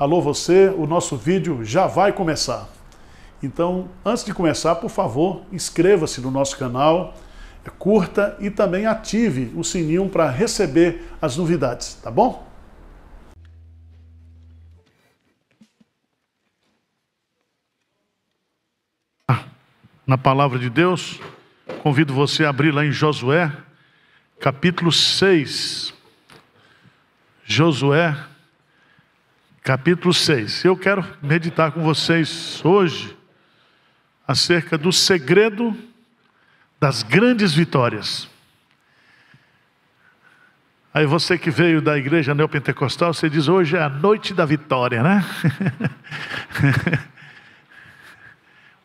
Alô você, o nosso vídeo já vai começar. Então, antes de começar, por favor, inscreva-se no nosso canal, curta e também ative o sininho para receber as novidades, tá bom? Na palavra de Deus, convido você a abrir lá em Josué, capítulo 6. Josué, capítulo 6. Eu quero meditar com vocês hoje acerca do segredo das grandes vitórias. Aí você que veio da igreja neopentecostal, você diz, hoje é a noite da vitória, né?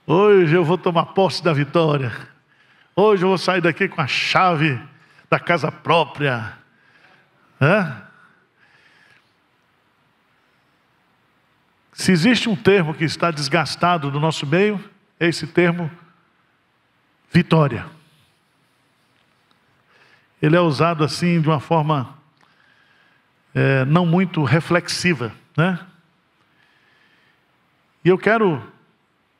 Hoje eu vou tomar posse da vitória. Hoje eu vou sair daqui com a chave da casa própria. Se existe um termo que está desgastado no nosso meio, é esse termo vitória. Ele é usado assim de uma forma não muito reflexiva, né? E eu quero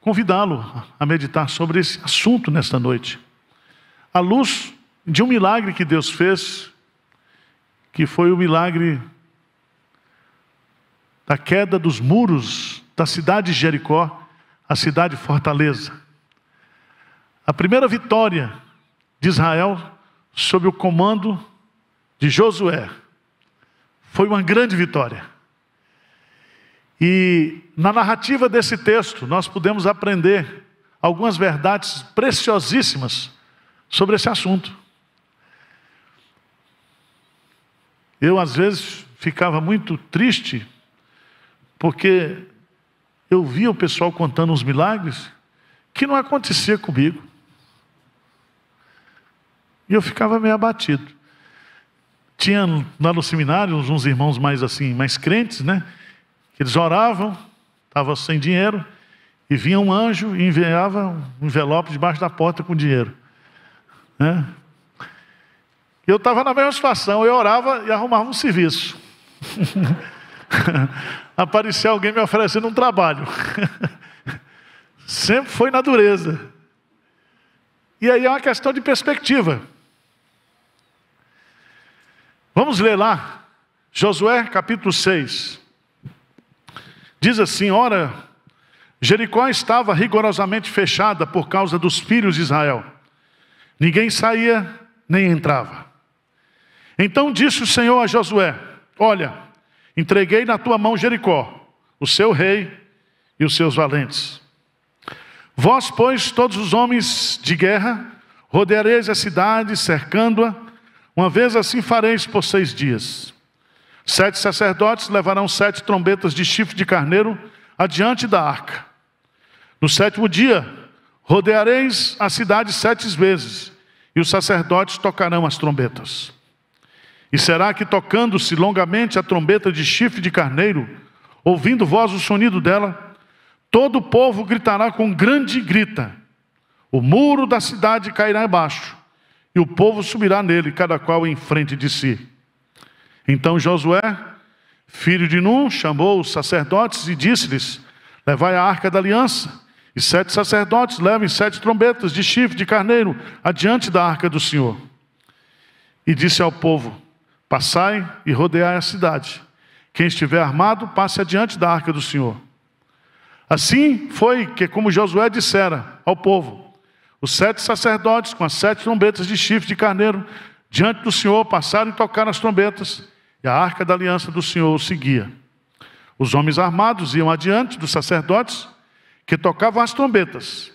convidá-lo a meditar sobre esse assunto nesta noite, à luz de um milagre que Deus fez, que foi o milagre da queda dos muros da cidade de Jericó, a cidade fortaleza. A primeira vitória de Israel sob o comando de Josué foi uma grande vitória. E na narrativa desse texto nós podemos aprender algumas verdades preciosíssimas sobre esse assunto. Eu às vezes ficava muito triste porque eu via o pessoal contando uns milagres que não acontecia comigo. E eu ficava meio abatido. Tinha lá no seminário uns irmãos mais assim, mais crentes, né? Eles oravam, estavam sem dinheiro, e vinha um anjo e enviava um envelope debaixo da porta com dinheiro. Né? Eu estava na mesma situação, eu orava e arrumava um serviço. Aparecia alguém me oferecendo um trabalho. Sempre foi na dureza. E aí é uma questão de perspectiva. Vamos ler lá, Josué capítulo 6. Diz assim, ora, Jericó estava rigorosamente fechada por causa dos filhos de Israel. Ninguém saía nem entrava. Então disse o Senhor a Josué, olha, entreguei na tua mão Jericó, o seu rei e os seus valentes. Vós, pois, todos os homens de guerra, rodeareis a cidade, cercando-a. Uma vez assim fareis por 6 dias. 7 sacerdotes levarão 7 trombetas de chifre de carneiro adiante da arca. No 7º dia, rodeareis a cidade 7 vezes, e os sacerdotes tocarão as trombetas. E será que, tocando-se longamente a trombeta de chifre de carneiro, ouvindo vós o sonido dela, todo o povo gritará com grande grita. O muro da cidade cairá abaixo, e o povo subirá nele, cada qual em frente de si. Então Josué, filho de Num, chamou os sacerdotes e disse-lhes, levai a arca da aliança, e 7 sacerdotes levem 7 trombetas de chifre de carneiro adiante da arca do Senhor. E disse ao povo, passai e rodeai a cidade. Quem estiver armado, passe adiante da arca do Senhor. Assim foi que, como Josué dissera ao povo, os 7 sacerdotes com as 7 trombetas de chifre de carneiro diante do Senhor passaram e tocaram as trombetas, e a arca da aliança do Senhor o seguia. Os homens armados iam adiante dos sacerdotes, que tocavam as trombetas.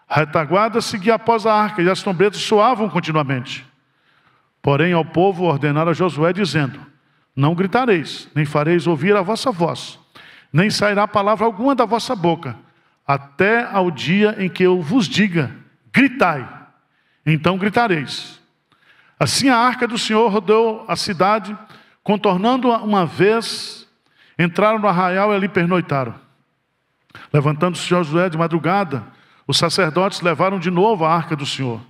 A retaguarda seguia após a arca, e as trombetas soavam continuamente. Porém ao povo ordenaram a Josué, dizendo, não gritareis, nem fareis ouvir a vossa voz, nem sairá palavra alguma da vossa boca, até ao dia em que eu vos diga, gritai, então gritareis. Assim a arca do Senhor rodeou a cidade, contornando-a uma vez, entraram no arraial e ali pernoitaram. Levantando-se Josué de madrugada, os sacerdotes levaram de novo a arca do Senhor.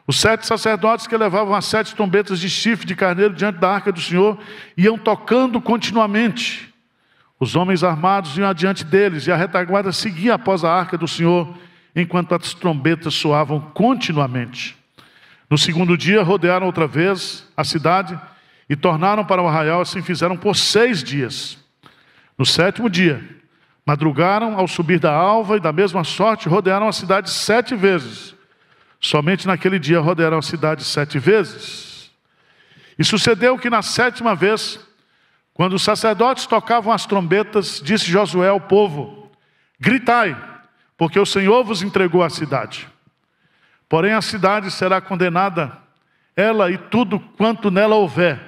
Os 7 sacerdotes que levavam as 7 trombetas de chifre de carneiro diante da arca do Senhor iam tocando continuamente. Os homens armados iam adiante deles, e a retaguarda seguia após a arca do Senhor, enquanto as trombetas soavam continuamente. No segundo dia, rodearam outra vez a cidade e tornaram para o arraial. Assim fizeram por 6 dias. No 7º dia, madrugaram ao subir da alva, e da mesma sorte rodearam a cidade 7 vezes. Somente naquele dia rodearam a cidade 7 vezes. E sucedeu que na 7ª vez, quando os sacerdotes tocavam as trombetas, disse Josué ao povo: gritai, porque o Senhor vos entregou a cidade. Porém a cidade será condenada, ela e tudo quanto nela houver.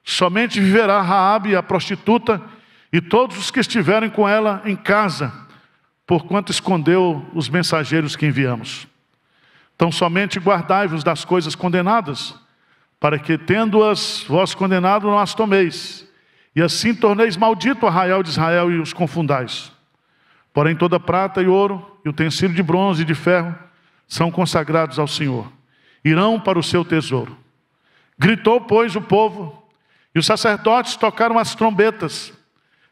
Somente viverá Raabe, a prostituta, e todos os que estiverem com ela em casa, porquanto escondeu os mensageiros que enviamos. Então somente guardai-vos das coisas condenadas, para que, tendo-as vós condenado, não as tomeis, e assim torneis maldito o arraial de Israel e os confundais. Porém toda prata e ouro, e utensílio de bronze e de ferro, são consagrados ao Senhor. Irão para o seu tesouro. Gritou, pois, o povo, e os sacerdotes tocaram as trombetas.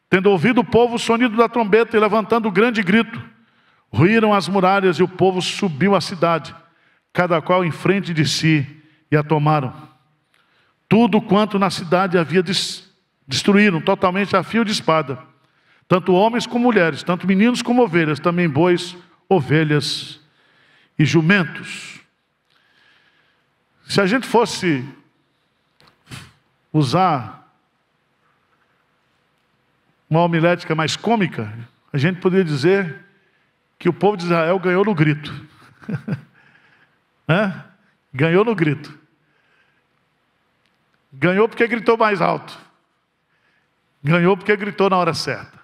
Tendo ouvido o povo o sonido da trombeta e levantando grande grito, ruíram as muralhas, e o povo subiu à cidade, cada qual em frente de si, e a tomaram. Tudo quanto na cidade havia destruíram, totalmente a fio de espada. Tanto homens como mulheres, tanto meninos como ovelhas, também bois, ovelhas e jumentos. Se a gente fosse usar uma homilética mais cômica, a gente poderia dizer que o povo de Israel ganhou no grito. Né? Ganhou no grito. Ganhou porque gritou mais alto. Ganhou porque gritou na hora certa.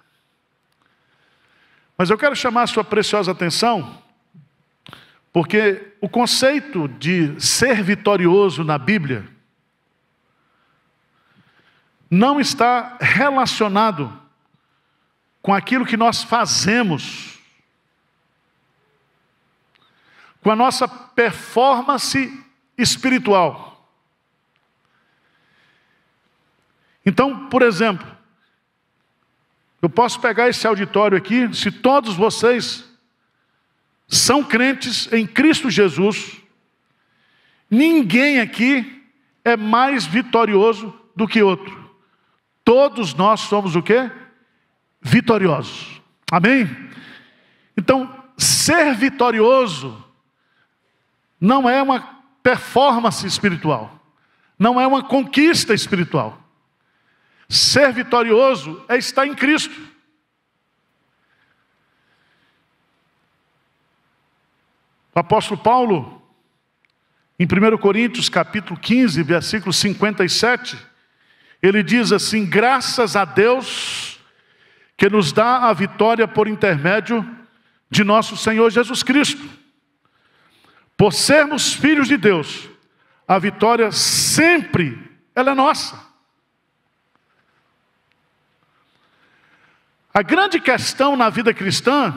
Mas eu quero chamar a sua preciosa atenção, porque o conceito de ser vitorioso na Bíblia não está relacionado com aquilo que nós fazemos, com a nossa performance espiritual. Então, por exemplo, eu posso pegar esse auditório aqui, se todos vocês são crentes em Cristo Jesus, ninguém aqui é mais vitorioso do que outro. Todos nós somos o quê? Vitoriosos. Amém? Então, ser vitorioso não é uma performance espiritual, não é uma conquista espiritual. Ser vitorioso é estar em Cristo. O apóstolo Paulo, em 1 Coríntios capítulo 15, versículo 57, ele diz assim: graças a Deus que nos dá a vitória por intermédio de nosso Senhor Jesus Cristo. Por sermos filhos de Deus, a vitória sempre, ela é nossa. A grande questão na vida cristã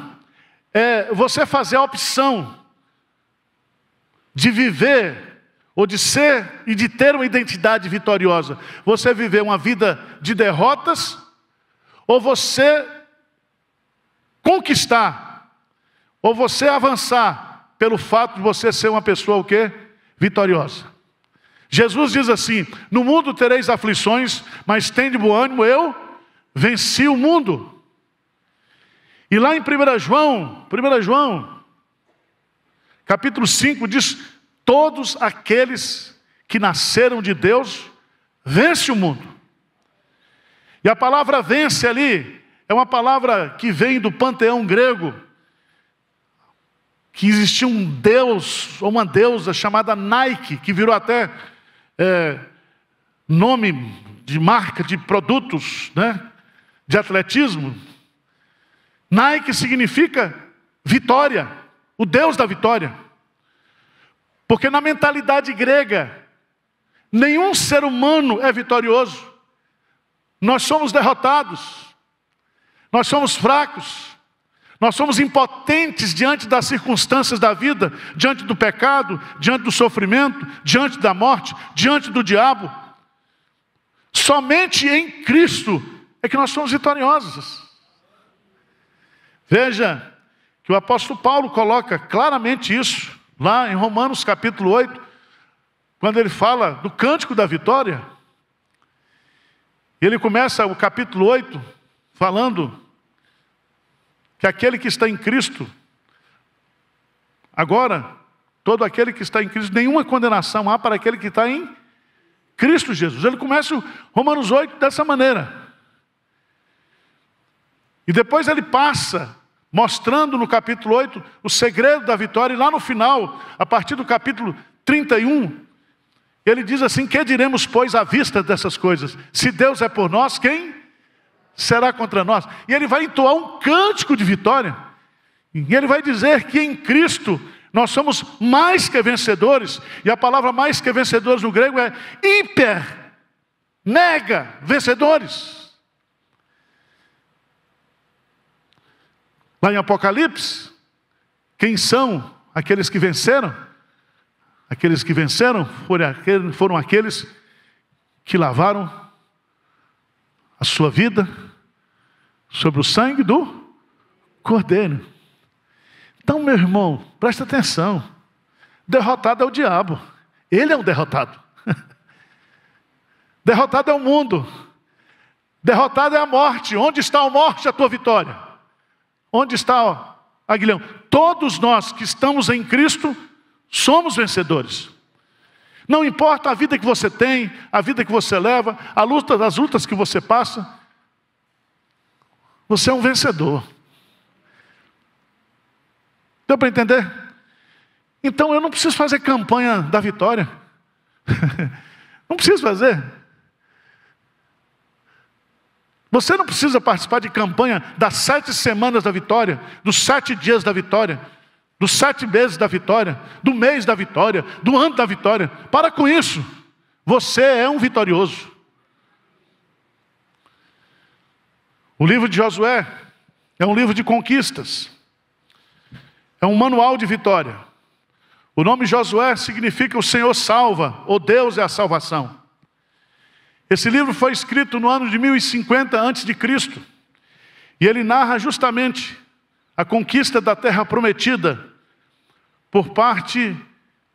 é você fazer a opção de viver, ou de ser e de ter uma identidade vitoriosa. Você viver uma vida de derrotas, ou você conquistar, ou você avançar pelo fato de você ser uma pessoa o quê? Vitoriosa. Jesus diz assim: no mundo tereis aflições, mas tende bom ânimo, eu venci o mundo. E lá em 1 João, capítulo 5, diz: todos aqueles que nasceram de Deus, vence o mundo. E a palavra vence ali, é uma palavra que vem do panteão grego, que existia um deus, ou uma deusa chamada Nike, que virou até nome de marca de produtos, né, de atletismo. Nike significa vitória, o Deus da vitória. Porque na mentalidade grega, nenhum ser humano é vitorioso. Nós somos derrotados, nós somos fracos, nós somos impotentes diante das circunstâncias da vida, diante do pecado, diante do sofrimento, diante da morte, diante do diabo. Somente em Cristo é que nós somos vitoriosos. Veja que o apóstolo Paulo coloca claramente isso, lá em Romanos capítulo 8, quando ele fala do cântico da vitória. Ele começa o capítulo 8 falando que aquele que está em Cristo, agora, todo aquele que está em Cristo, nenhuma condenação há para aquele que está em Cristo Jesus. Ele começa o Romanos 8 dessa maneira. E depois ele passa, mostrando no capítulo 8, o segredo da vitória. E lá no final, a partir do capítulo 31, ele diz assim: que diremos, pois, à vista dessas coisas? Se Deus é por nós, quem será contra nós? E ele vai entoar um cântico de vitória. E ele vai dizer que em Cristo nós somos mais que vencedores. E a palavra mais que vencedores no grego é hiper, mega vencedores. Lá em Apocalipse, quem são aqueles que venceram? Aqueles que venceram foram aqueles que lavaram a sua vida sobre o sangue do Cordeiro. Então, meu irmão, presta atenção. Derrotado é o diabo. Ele é um derrotado. Derrotado é o mundo. Derrotado é a morte. Onde está a morte, a tua vitória? Onde está, Aguilhão? Todos nós que estamos em Cristo somos vencedores. Não importa a vida que você tem, a vida que você leva, as lutas que você passa, você é um vencedor. Deu para entender? Então eu não preciso fazer campanha da vitória. Não preciso fazer. Você não precisa participar de campanha das 7 semanas da vitória, dos 7 dias da vitória, dos 7 meses da vitória, do mês da vitória, do ano da vitória. Para com isso. Você é um vitorioso. O livro de Josué é um livro de conquistas. É um manual de vitória. O nome Josué significa o Senhor salva, ou Deus é a salvação. Esse livro foi escrito no ano de 1050 a.C. E ele narra justamente a conquista da terra prometida por parte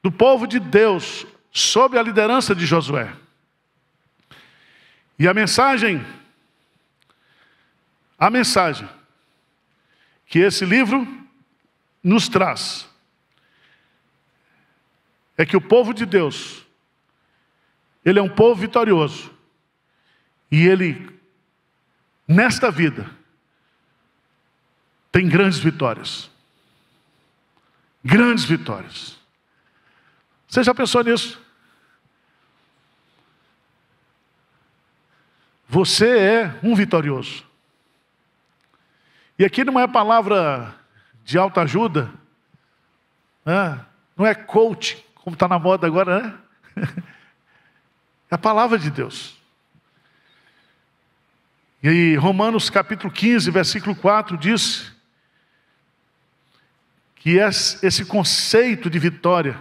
do povo de Deus, sob a liderança de Josué. E a mensagem que esse livro nos traz é que o povo de Deus, ele é um povo vitorioso. E ele, nesta vida, tem grandes vitórias. Grandes vitórias. Você já pensou nisso? Você é um vitorioso. E aqui não é palavra de autoajuda, né? Não é coach, como está na moda agora, né? É a palavra de Deus. E aí, Romanos capítulo 15, versículo 4 diz que esse conceito de vitória,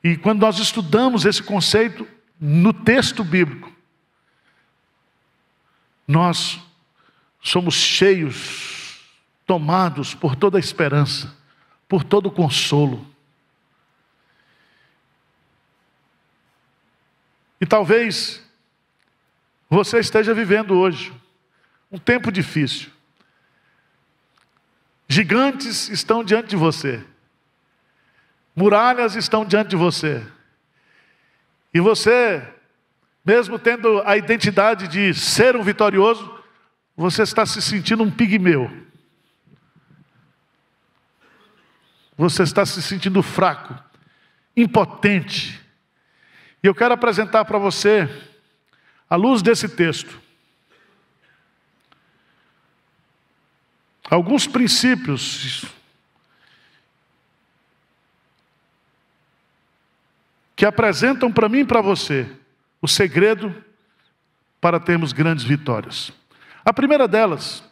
e quando nós estudamos esse conceito no texto bíblico, nós somos cheios, tomados por toda a esperança, por todo o consolo. E talvez você esteja vivendo hoje um tempo difícil. Gigantes estão diante de você. Muralhas estão diante de você. E você, mesmo tendo a identidade de ser um vitorioso, você está se sentindo um pigmeu. Você está se sentindo fraco, impotente. E eu quero apresentar para você, à luz desse texto, alguns princípios que apresentam para mim e para você o segredo para termos grandes vitórias. A primeira delas,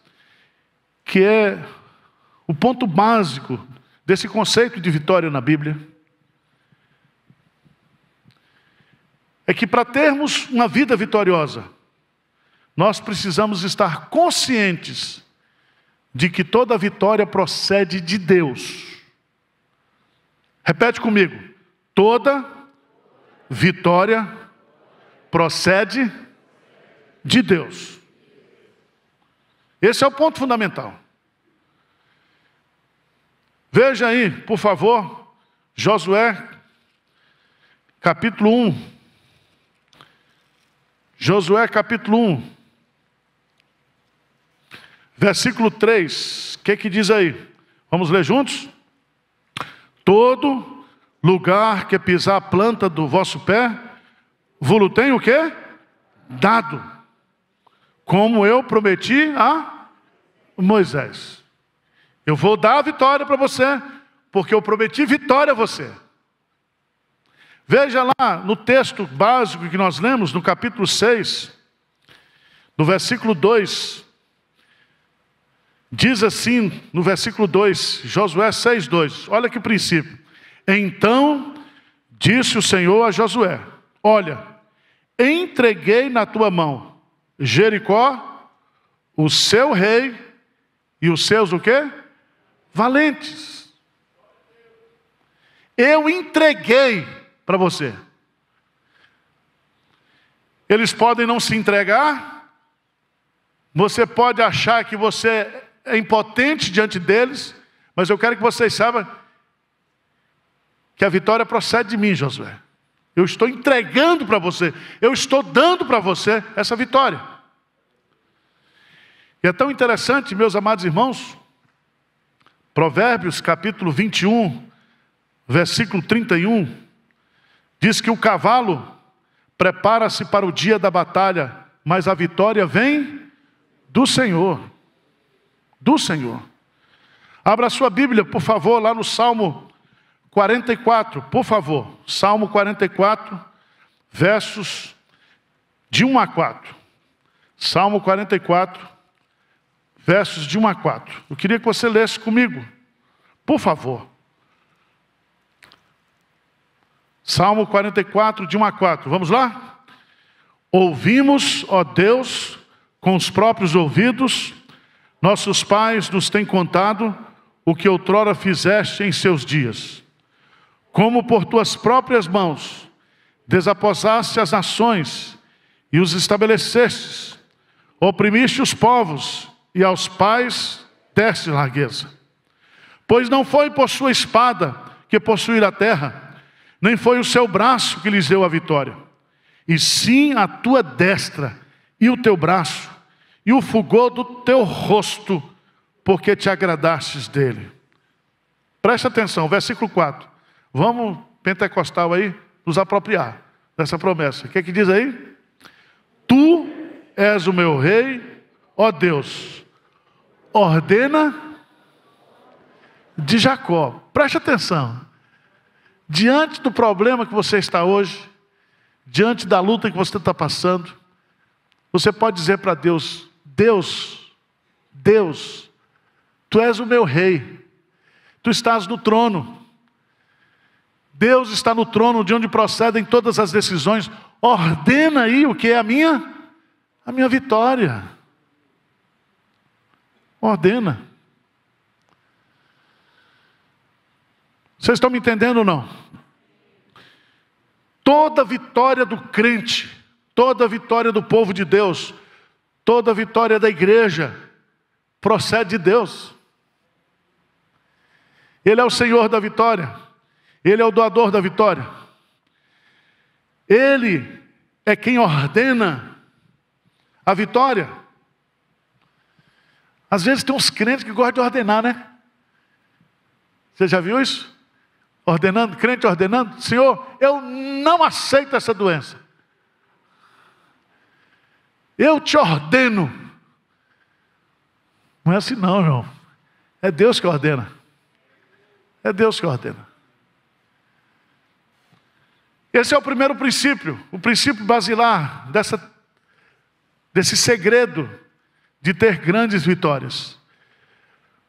que é o ponto básico desse conceito de vitória na Bíblia, é que para termos uma vida vitoriosa, nós precisamos estar conscientes de que toda vitória procede de Deus. Repete comigo. Toda vitória procede de Deus. Esse é o ponto fundamental. Veja aí, por favor, Josué, capítulo 1. Josué, capítulo 1. Versículo 3. O que diz aí? Vamos ler juntos? Todo lugar que pisar a planta do vosso pé, vos tem o quê? Dado. Como eu prometi a Moisés. Eu vou dar a vitória para você, porque eu prometi vitória a você. Veja lá no texto básico que nós lemos, no capítulo 6, no versículo 2. Diz assim, no versículo 2, Josué 6:2. Olha que princípio. Então disse o Senhor a Josué: olha, entreguei na tua mão Jericó, o seu rei e os seus o quê? Valentes. Eu entreguei para você. Eles podem não se entregar. Você pode achar que você é impotente diante deles, mas eu quero que vocês saibam que a vitória procede de mim, Josué. Eu estou entregando para você, eu estou dando para você essa vitória. E é tão interessante, meus amados irmãos, Provérbios capítulo 21, versículo 31, diz que o cavalo prepara-se para o dia da batalha, mas a vitória vem do Senhor. Do Senhor. Abra a sua Bíblia, por favor, lá no Salmo 44, por favor. Salmo 44, versos de 1 a 4. Salmo 44, versos de 1 a 4. Eu queria que você lesse comigo, por favor. Salmo 44, de 1 a 4. Vamos lá? Ouvimos, ó Deus, com os próprios ouvidos, nossos pais nos têm contado o que outrora fizeste em seus dias. Como por tuas próprias mãos desaposaste as nações e os estabelecestes, oprimiste os povos e aos pais deste largueza. Pois não foi por sua espada que possuíram a terra, nem foi o seu braço que lhes deu a vitória, e sim a tua destra e o teu braço, e o fulgor do teu rosto, porque te agradastes dele. Preste atenção, versículo 4. Vamos, pentecostal aí, nos apropriar dessa promessa. O que diz aí? Tu és o meu rei, ó Deus, ordena de Jacó. Preste atenção. Diante do problema que você está hoje, diante da luta que você está passando, você pode dizer para Deus: Deus, tu és o meu rei, tu estás no trono, Deus está no trono de onde procedem todas as decisões, ordena aí o que é a minha vitória, ordena. Vocês estão me entendendo ou não? Toda vitória do crente, toda vitória do povo de Deus, toda vitória da igreja, procede de Deus. Ele é o Senhor da vitória. Ele é o doador da vitória. Ele é quem ordena a vitória. Às vezes tem uns crentes que gostam de ordenar, né? Você já viu isso? Ordenando, crente ordenando: Senhor, eu não aceito essa doença. Eu te ordeno. Não é assim não, irmão. É Deus que ordena. É Deus que ordena. Esse é o primeiro princípio, o princípio basilar desse segredo de ter grandes vitórias.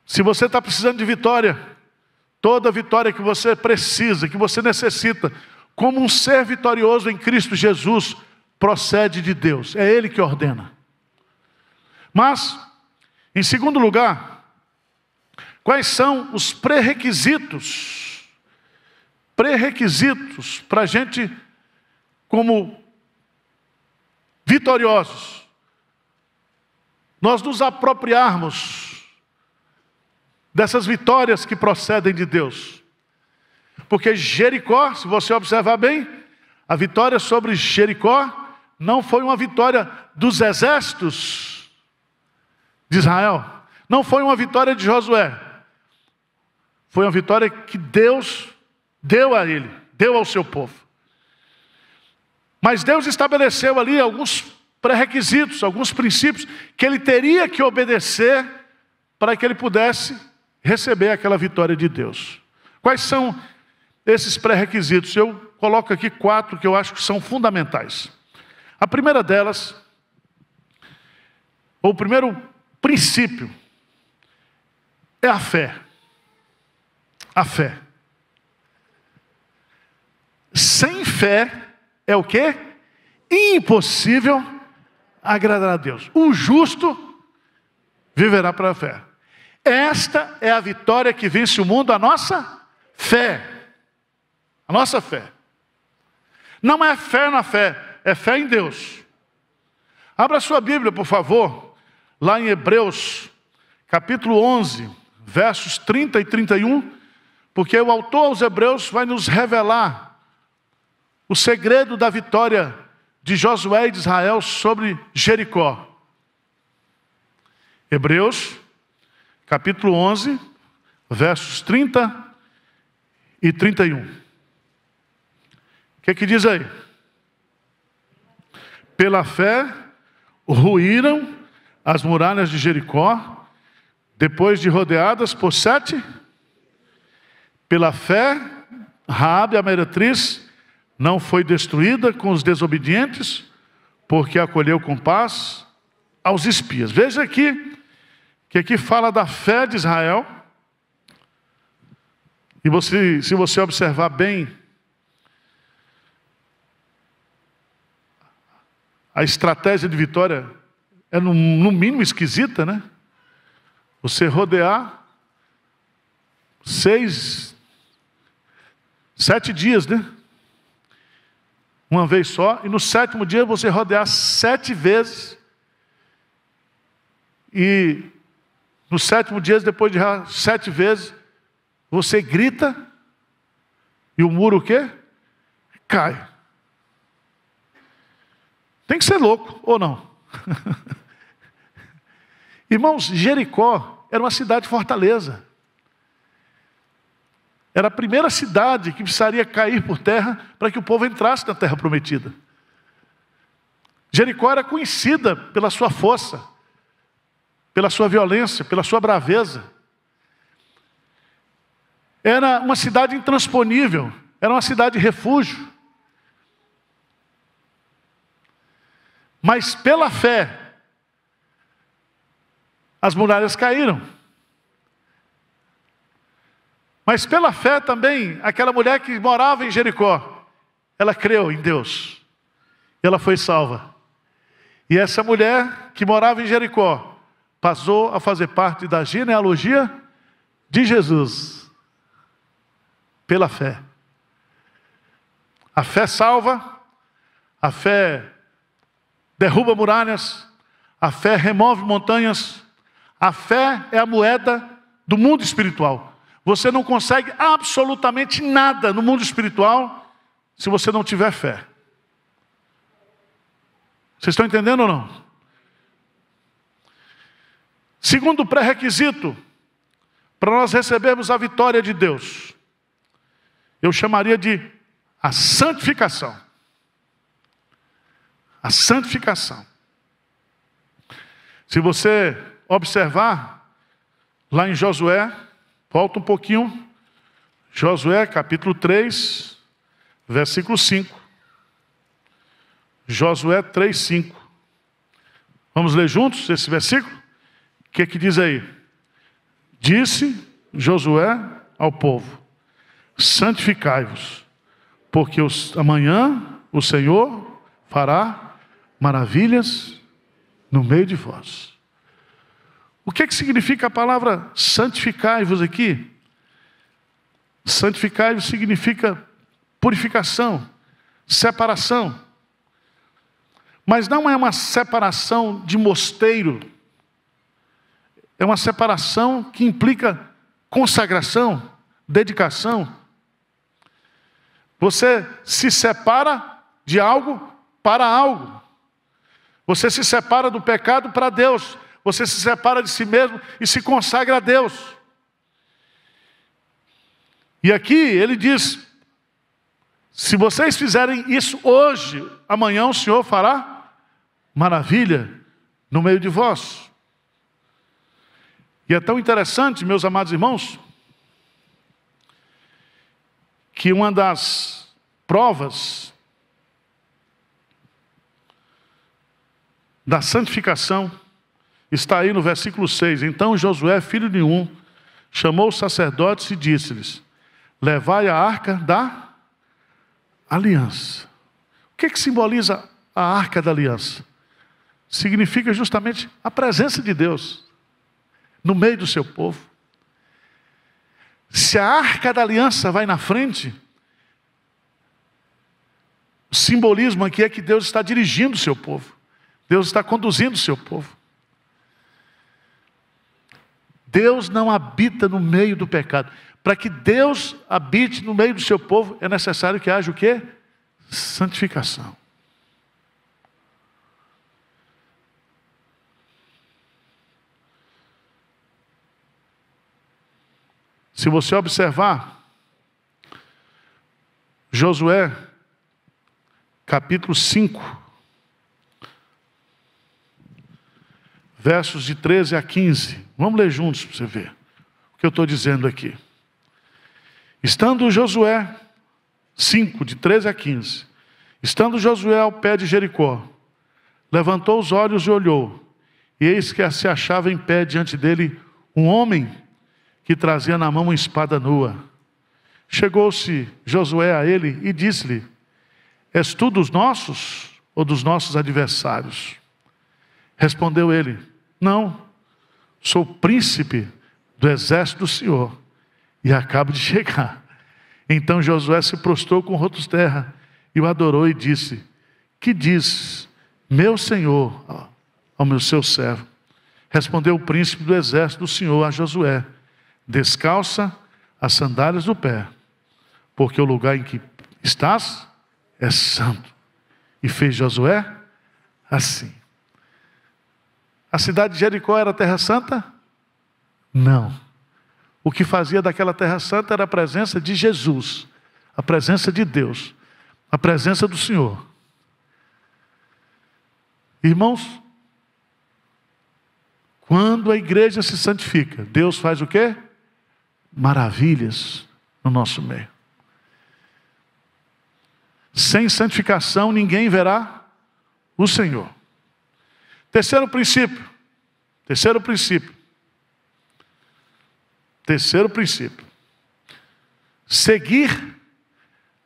Se você está precisando de vitória, toda vitória que você precisa, que você necessita, como um ser vitorioso em Cristo Jesus, procede de Deus. É Ele que ordena. Mas, em segundo lugar, quais são os pré-requisitos para a gente, como vitoriosos, nós nos apropriarmos dessas vitórias que procedem de Deus? Porque Jericó, se você observar bem, a vitória sobre Jericó não foi uma vitória dos exércitos de Israel, não foi uma vitória de Josué, foi uma vitória que Deus deu a ele, deu ao seu povo. Mas Deus estabeleceu ali alguns pré-requisitos, alguns princípios que ele teria que obedecer para que ele pudesse receber aquela vitória de Deus. Quais são esses pré-requisitos? Eu coloco aqui 4 que eu acho que são fundamentais. A primeira delas, ou o primeiro princípio, é a fé. A fé. Sem fé é o quê? Impossível agradar a Deus. O justo viverá pela fé. Esta é a vitória que vence o mundo, a nossa fé. A nossa fé. Não é fé na fé, é fé em Deus. Abra sua Bíblia, por favor, lá em Hebreus, capítulo 11, versos 30 e 31, porque o autor aos Hebreus vai nos revelar o segredo da vitória de Josué e de Israel sobre Jericó. Hebreus, capítulo 11, versos 30 e 31. O que diz aí? Pela fé, ruíram as muralhas de Jericó, depois de rodeadas por 7. Pela fé, Raabe, a meretriz, não foi destruída com os desobedientes, porque acolheu com paz aos espias. Veja aqui, que aqui fala da fé de Israel. E se você observar bem, a estratégia de vitória é no mínimo esquisita, né? Você rodear 7 dias, né? Uma vez só, e no 7º dia você rodear 7 vezes, e no 7º dia, depois de 7 vezes, você grita, e o muro o quê? Cai. Tem que ser louco, ou não? Irmãos, Jericó era uma cidade fortaleza. Era a primeira cidade que precisaria cair por terra para que o povo entrasse na terra prometida. Jericó era conhecida pela sua força, pela sua violência, pela sua braveza. Era uma cidade intransponível, era uma cidade de refúgio. Mas pela fé, as muralhas caíram. Mas pela fé também, aquela mulher que morava em Jericó, ela creu em Deus. E ela foi salva. E essa mulher que morava em Jericó, passou a fazer parte da genealogia de Jesus. Pela fé. A fé salva, a fé derruba muralhas, a fé remove montanhas, a fé é a moeda do mundo espiritual. Você não consegue absolutamente nada no mundo espiritual se você não tiver fé. Vocês estão entendendo ou não? Segundo pré-requisito para nós recebermos a vitória de Deus, eu chamaria de a santificação. A santificação. Se você observar lá em Josué, volta um pouquinho, Josué capítulo 3, versículo 5. Josué 3, 5. Vamos ler juntos esse versículo? O que diz aí? Disse Josué ao povo: santificai-vos, porque amanhã o Senhor fará maravilhas no meio de vós. O que significa a palavra santificai-vos aqui? Santificai-vos significa purificação, separação. Mas não é uma separação de mosteiro. É uma separação que implica consagração, dedicação. Você se separa de algo para algo. Você se separa do pecado para Deus. Você se separa de si mesmo e se consagra a Deus. E aqui ele diz: se vocês fizerem isso hoje, amanhã o Senhor fará maravilha no meio de vós. E é tão interessante, meus amados irmãos, que uma das provas da santificação está aí no versículo 6. Então Josué, filho de Nun, chamou os sacerdotes e disse-lhes: levai a arca da aliança. O que simboliza a arca da aliança? Significa justamente a presença de Deus no meio do seu povo. Se a arca da aliança vai na frente, o simbolismo aqui é que Deus está dirigindo o seu povo. Deus está conduzindo o seu povo. Deus não habita no meio do pecado. Para que Deus habite no meio do seu povo, é necessário que haja o quê? Santificação. Se você observar, Josué, capítulo 5, versos de 13 a 15. Vamos ler juntos para você ver o que eu estou dizendo aqui. Estando Josué, 5, de 13 a 15. Estando Josué ao pé de Jericó, levantou os olhos e olhou, e eis que se achava em pé diante dele um homem que trazia na mão uma espada nua. Chegou-se Josué a ele e disse-lhe: és tu dos nossos ou dos nossos adversários? Respondeu ele: não, sou príncipe do exército do Senhor e acabo de chegar. Então Josué se prostrou com o rosto de terra e o adorou e disse: que diz meu senhor ao meu seu servo? Respondeu o príncipe do exército do Senhor a Josué: descalça as sandálias do pé, porque o lugar em que estás é santo. E fez Josué assim. A cidade de Jericó era terra santa? Não. O que fazia daquela terra santa era a presença de Jesus, a presença de Deus, a presença do Senhor. Irmãos, quando a igreja se santifica, Deus faz o quê? Maravilhas no nosso meio. Sem santificação ninguém verá o Senhor. Terceiro princípio. Seguir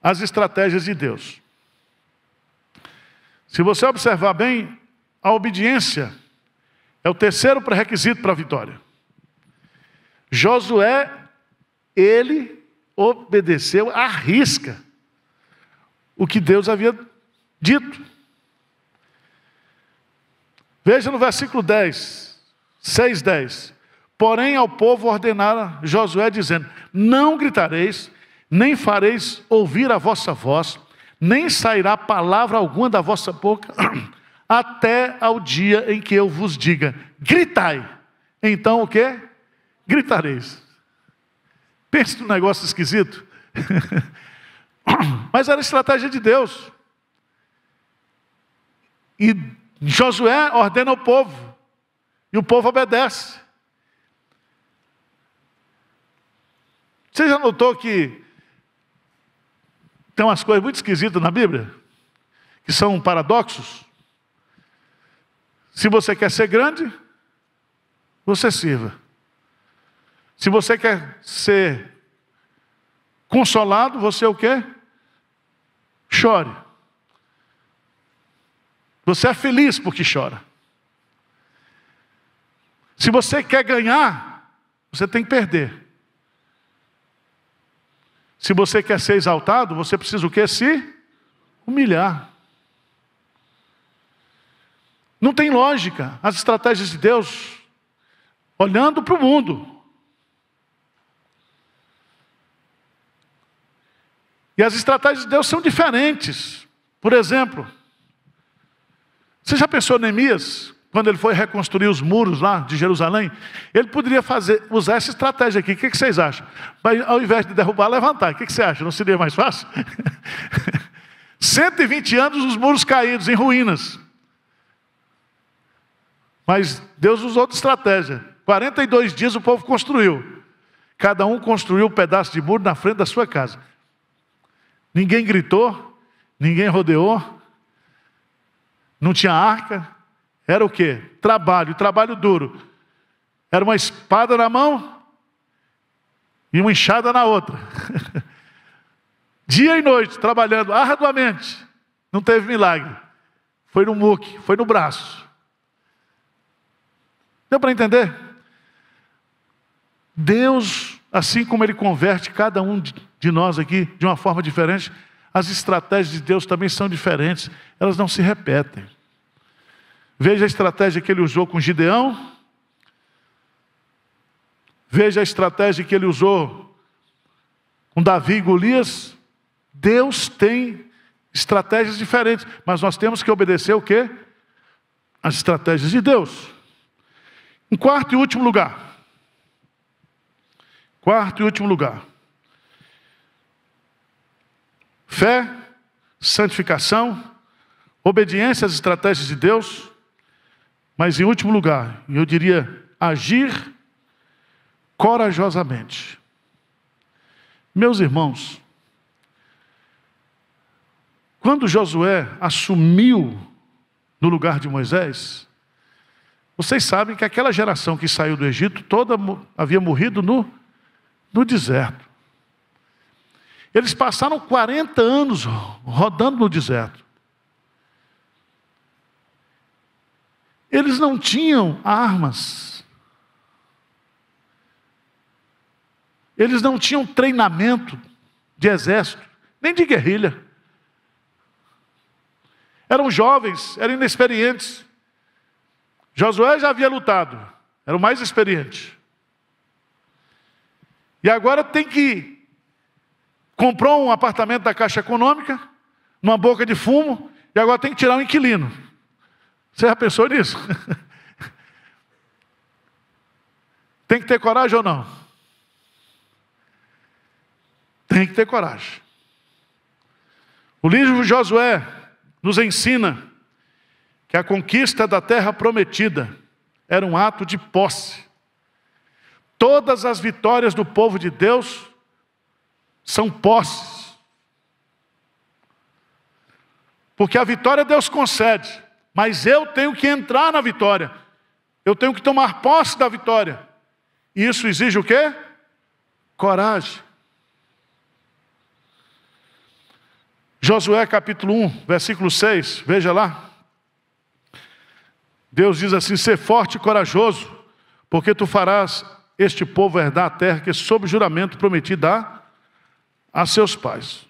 as estratégias de Deus. Se você observar bem, a obediência é o terceiro pré-requisito para a vitória. Josué, ele obedeceu à risca o que Deus havia dito. Veja no versículo 10, 6:10. Porém ao povo ordenara Josué dizendo: não gritareis, nem fareis ouvir a vossa voz, nem sairá palavra alguma da vossa boca, até ao dia em que eu vos diga: gritai. Então o quê? Gritareis. Pensa num negócio esquisito. Mas era a estratégia de Deus. E Josué ordena ao povo, e o povo obedece. Você já notou que tem umas coisas muito esquisitas na Bíblia, que são paradoxos? Se você quer ser grande, você sirva. Se você quer ser consolado, você o quê? Chore. Você é feliz porque chora. Se você quer ganhar, você tem que perder. Se você quer ser exaltado, você precisa o quê? Se humilhar. Não tem lógica as estratégias de Deus olhando para o mundo. E as estratégias de Deus são diferentes. Por exemplo, você já pensou em Neemias, quando ele foi reconstruir os muros lá de Jerusalém? Ele poderia usar essa estratégia aqui. O que vocês acham? Mas ao invés de derrubar, levantar. O que você acha? Não seria mais fácil? 120 anos os muros caídos, em ruínas. Mas Deus usou outra estratégia. 42 dias o povo construiu. Cada um construiu um pedaço de muro na frente da sua casa. Ninguém gritou, ninguém rodeou, não tinha arca. Era o quê? Trabalho duro. Era uma espada na mão e uma enxada na outra. Dia e noite, trabalhando arduamente. Não teve milagre. Foi no muque, foi no braço. Deu para entender? Deus, assim como Ele converte cada um de nós aqui de uma forma diferente, as estratégias de Deus também são diferentes. Elas não se repetem. Veja a estratégia que Ele usou com Gideão. Veja a estratégia que Ele usou com Davi e Golias. Deus tem estratégias diferentes, mas nós temos que obedecer o quê? As estratégias de Deus. Em quarto e último lugar. Fé, santificação, obediência às estratégias de Deus, mas em último lugar, eu diria, agir corajosamente. Meus irmãos, quando Josué assumiu no lugar de Moisés, vocês sabem que aquela geração que saiu do Egito, toda havia morrido no deserto. Eles passaram 40 anos rodando no deserto. Eles não tinham armas. Eles não tinham treinamento de exército, nem de guerrilha. Eram jovens, eram inexperientes. Josué já havia lutado, era o mais experiente. E agora comprou um apartamento da Caixa Econômica, numa boca de fumo, e agora tem que tirar um inquilino. Você já pensou nisso? Tem que ter coragem ou não? Tem que ter coragem. O livro de Josué nos ensina que a conquista da terra prometida era um ato de posse. Todas as vitórias do povo de Deus são posses. Porque a vitória Deus concede, mas eu tenho que entrar na vitória. Eu tenho que tomar posse da vitória. E isso exige o quê? Coragem. Josué capítulo 1, versículo 6, veja lá. Deus diz assim: ser forte e corajoso, porque tu farás este povo herdar a terra que sob juramento prometi dar a seus pais.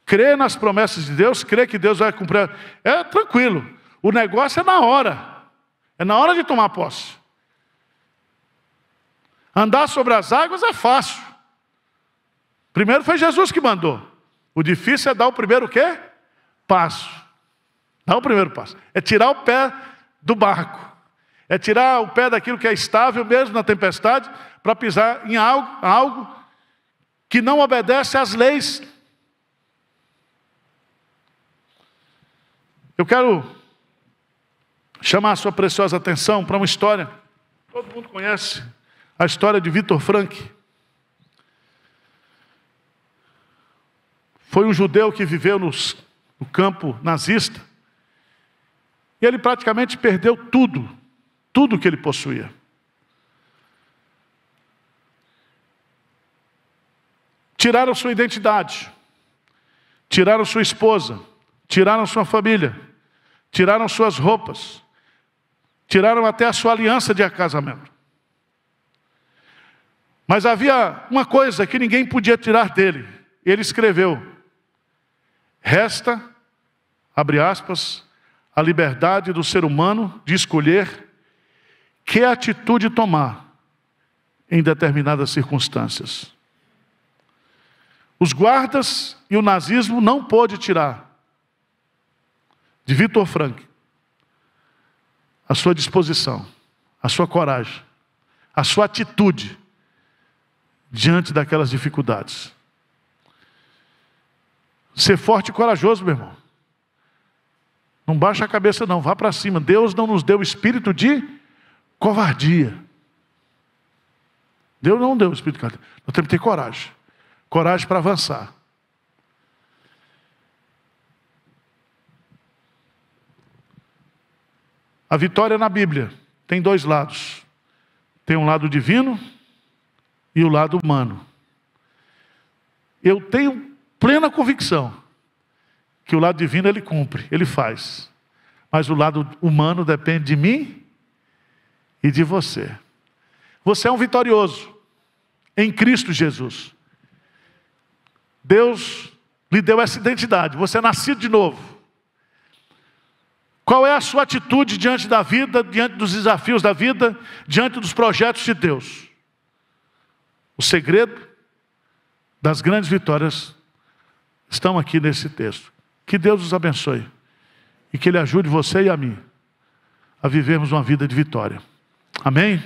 Crer nas promessas de Deus, crer que Deus vai cumprir, é tranquilo. O negócio é na hora de tomar posse. Andar sobre as águas é fácil. Primeiro foi Jesus que mandou. O difícil é dar o primeiro o quê? Passo. Dar o primeiro passo. É tirar o pé do barco. É tirar o pé daquilo que é estável mesmo na tempestade, para pisar em algo que não obedece às leis. Eu quero chamar a sua preciosa atenção para uma história. Todo mundo conhece a história de Victor Frankl. Foi um judeu que viveu no campo nazista. E ele praticamente perdeu tudo que ele possuía. Tiraram sua identidade, tiraram sua esposa, tiraram sua família, tiraram suas roupas, Tiraram até a sua aliança de casamento. Mas havia uma coisa que ninguém podia tirar dele. Ele escreveu: resta, abre aspas, a liberdade do ser humano de escolher que atitude tomar em determinadas circunstâncias. Os guardas e o nazismo não pôde tirar de Viktor Frankl a sua disposição, a sua coragem, a sua atitude diante daquelas dificuldades. Ser forte e corajoso, meu irmão. Não baixa a cabeça não, vá para cima. Deus não nos deu espírito de covardia. Deus não deu espírito de covardia. Nós temos que ter coragem. Coragem para avançar. A vitória na Bíblia tem dois lados. Tem um lado divino e o lado humano. Eu tenho plena convicção que o lado divino ele cumpre, ele faz. Mas o lado humano depende de mim e de você. Você é um vitorioso em Cristo Jesus. Deus lhe deu essa identidade. Você é nascido de novo. Qual é a sua atitude diante da vida, diante dos desafios da vida, diante dos projetos de Deus? O segredo das grandes vitórias estão aqui nesse texto. Que Deus os abençoe e que Ele ajude você e a mim a vivermos uma vida de vitória. Amém?